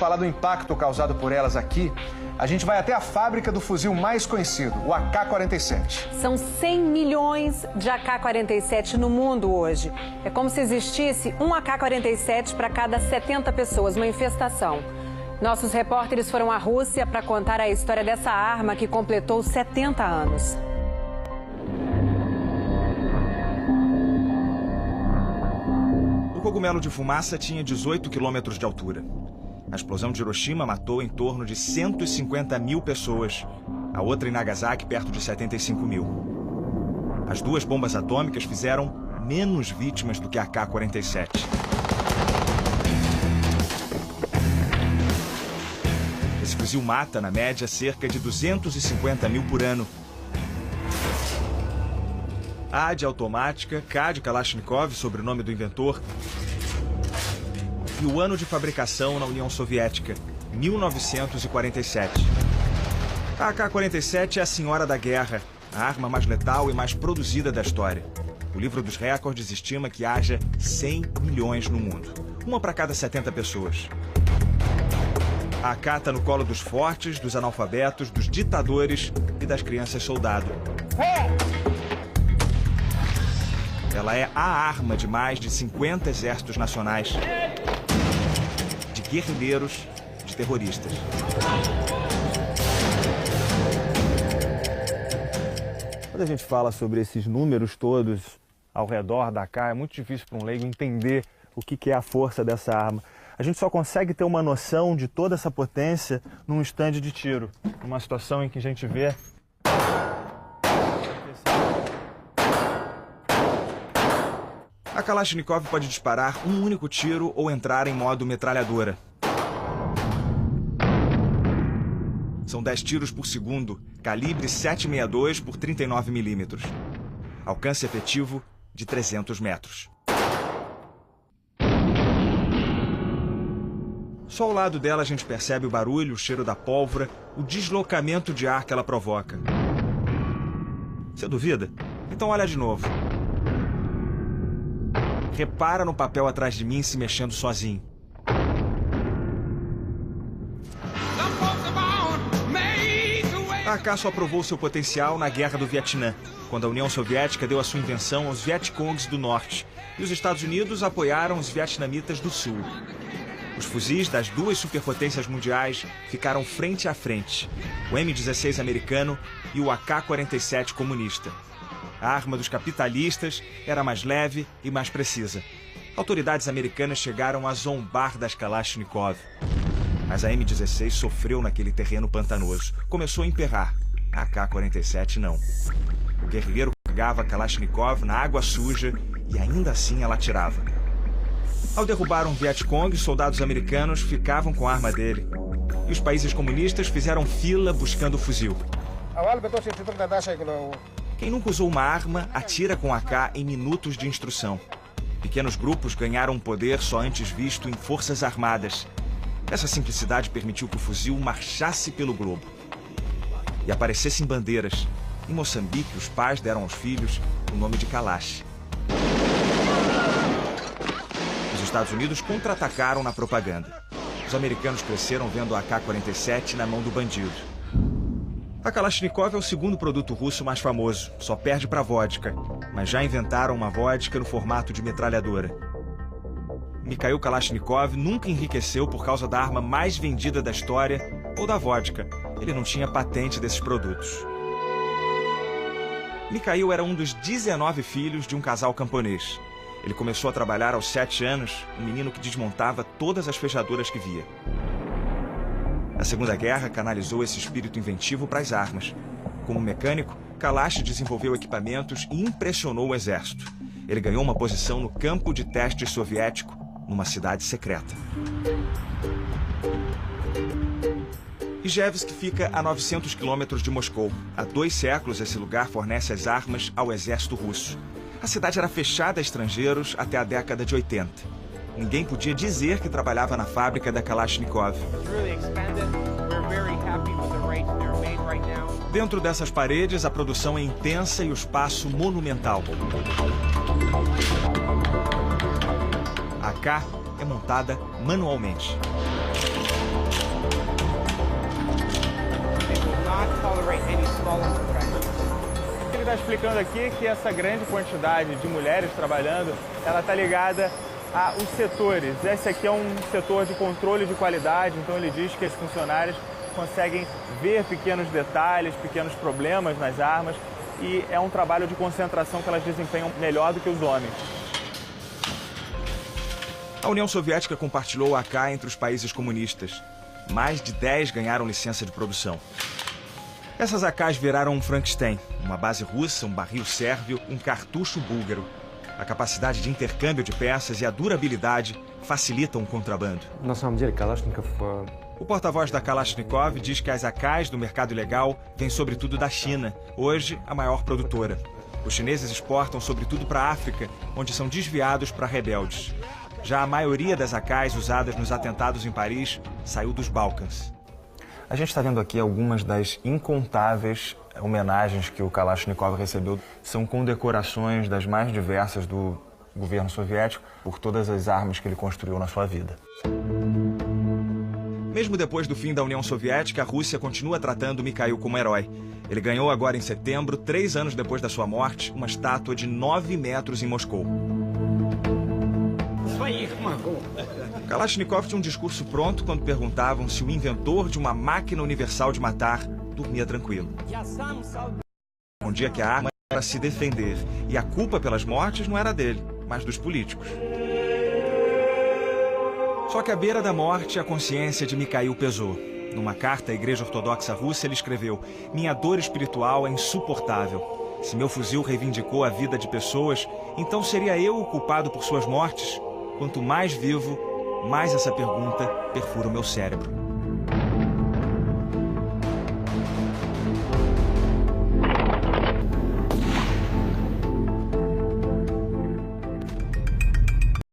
falar do impacto causado por elas aqui, a gente vai até a fábrica do fuzil mais conhecido, o AK-47. São 100 milhões de AK-47 no mundo hoje. É como se existisse um AK-47 para cada 70 pessoas, uma infestação. Nossos repórteres foram à Rússia para contar a história dessa arma que completou 70 anos. O cogumelo de fumaça tinha 18 quilômetros de altura. A explosão de Hiroshima matou em torno de 150 mil pessoas. A outra em Nagasaki, perto de 75 mil. As duas bombas atômicas fizeram menos vítimas do que a AK-47. Esse fuzil mata, na média, cerca de 250 mil por ano. A de automática, K de Kalashnikov, sobrenome do inventor, e o ano de fabricação na União Soviética, 1947. A AK-47 é a senhora da guerra, a arma mais letal e mais produzida da história. O livro dos recordes estima que haja 100 milhões no mundo, uma para cada 70 pessoas. A AK está no colo dos fortes, dos analfabetos, dos ditadores e das crianças soldado. Ela é a arma de mais de 50 exércitos nacionais, de guerrilheiros, de terroristas. Quando a gente fala sobre esses números todos ao redor da AK, é muito difícil para um leigo entender o que é a força dessa arma. A gente só consegue ter uma noção de toda essa potência num estande de tiro, numa situação em que a gente vê a Kalashnikov pode disparar um único tiro ou entrar em modo metralhadora. São 10 tiros por segundo, calibre 7,62 por 39 milímetros. Alcance efetivo de 300 metros. Só ao lado dela a gente percebe o barulho, o cheiro da pólvora, o deslocamento de ar que ela provoca. Você duvida? Então olha de novo. Repara no papel atrás de mim se mexendo sozinho. A AK só provou seu potencial na Guerra do Vietnã, quando a União Soviética deu a sua invenção aos Vietcongs do Norte e os Estados Unidos apoiaram os vietnamitas do Sul. Os fuzis das duas superpotências mundiais ficaram frente a frente, o M16 americano e o AK-47 comunista. A arma dos capitalistas era mais leve e mais precisa. Autoridades americanas chegaram a zombar das Kalashnikov. Mas a M16 sofreu naquele terreno pantanoso. Começou a emperrar. A AK-47 não. O guerrilheiro carregava a Kalashnikov na água suja e ainda assim ela atirava. Ao derrubar um Vietcong, soldados americanos ficavam com a arma dele. E os países comunistas fizeram fila buscando o fuzil. Quem nunca usou uma arma, atira com AK em minutos de instrução. Pequenos grupos ganharam um poder só antes visto em forças armadas. Essa simplicidade permitiu que o fuzil marchasse pelo globo e aparecesse em bandeiras. Em Moçambique, os pais deram aos filhos o nome de Kalash. Os Estados Unidos contra-atacaram na propaganda. Os americanos cresceram vendo a AK-47 na mão do bandido. A Kalashnikov é o segundo produto russo mais famoso, só perde para a vodka, mas já inventaram uma vodka no formato de metralhadora. Mikhail Kalashnikov nunca enriqueceu por causa da arma mais vendida da história ou da vodka. Ele não tinha patente desses produtos. Mikhail era um dos 19 filhos de um casal camponês. Ele começou a trabalhar aos 7 anos, um menino que desmontava todas as fechaduras que via. A Segunda Guerra canalizou esse espírito inventivo para as armas. Como mecânico, Kalash desenvolveu equipamentos e impressionou o exército. Ele ganhou uma posição no campo de testes soviético, numa cidade secreta. Ijevsk fica a 900 quilômetros de Moscou. Há 2 séculos, esse lugar fornece as armas ao exército russo. A cidade era fechada a estrangeiros até a década de 80. Ninguém podia dizer que trabalhava na fábrica da Kalashnikov. Dentro dessas paredes, a produção é intensa e o espaço monumental. A AK é montada manualmente. explicando aqui que essa grande quantidade de mulheres trabalhando, ela está ligada aos setores. Esse aqui é um setor de controle de qualidade, então ele diz que as funcionárias conseguem ver pequenos detalhes, pequenos problemas nas armas, e é um trabalho de concentração que elas desempenham melhor do que os homens. A União Soviética compartilhou o AK entre os países comunistas. Mais de 10 ganharam licença de produção. Essas AKs viraram um Frankenstein, uma base russa, um barril sérvio, um cartucho búlgaro. A capacidade de intercâmbio de peças e a durabilidade facilitam o contrabando. На самом деле, Калашников... O porta-voz da Kalashnikov diz que as AKs do mercado ilegal vêm sobretudo da China, hoje a maior produtora. Os chineses exportam sobretudo para a África, onde são desviados para rebeldes. Já a maioria das AKs usadas nos atentados em Paris saiu dos Balcãs. A gente está vendo aqui algumas das incontáveis homenagens que o Kalashnikov recebeu. São condecorações das mais diversas do governo soviético por todas as armas que ele construiu na sua vida. Mesmo depois do fim da União Soviética, a Rússia continua tratando Mikhail como herói. Ele ganhou agora em setembro, 3 anos depois da sua morte, uma estátua de 9 metros em Moscou. Kalashnikov tinha um discurso pronto quando perguntavam se o inventor de uma máquina universal de matar dormia tranquilo. Respondia que a arma era para se defender e a culpa pelas mortes não era dele, mas dos políticos. Só que à beira da morte, a consciência de Mikhail pesou. Numa carta à Igreja Ortodoxa Russa, ele escreveu: "Minha dor espiritual é insuportável. Se meu fuzil reivindicou a vida de pessoas, então seria eu o culpado por suas mortes? Quanto mais vivo, mais essa pergunta perfura o meu cérebro."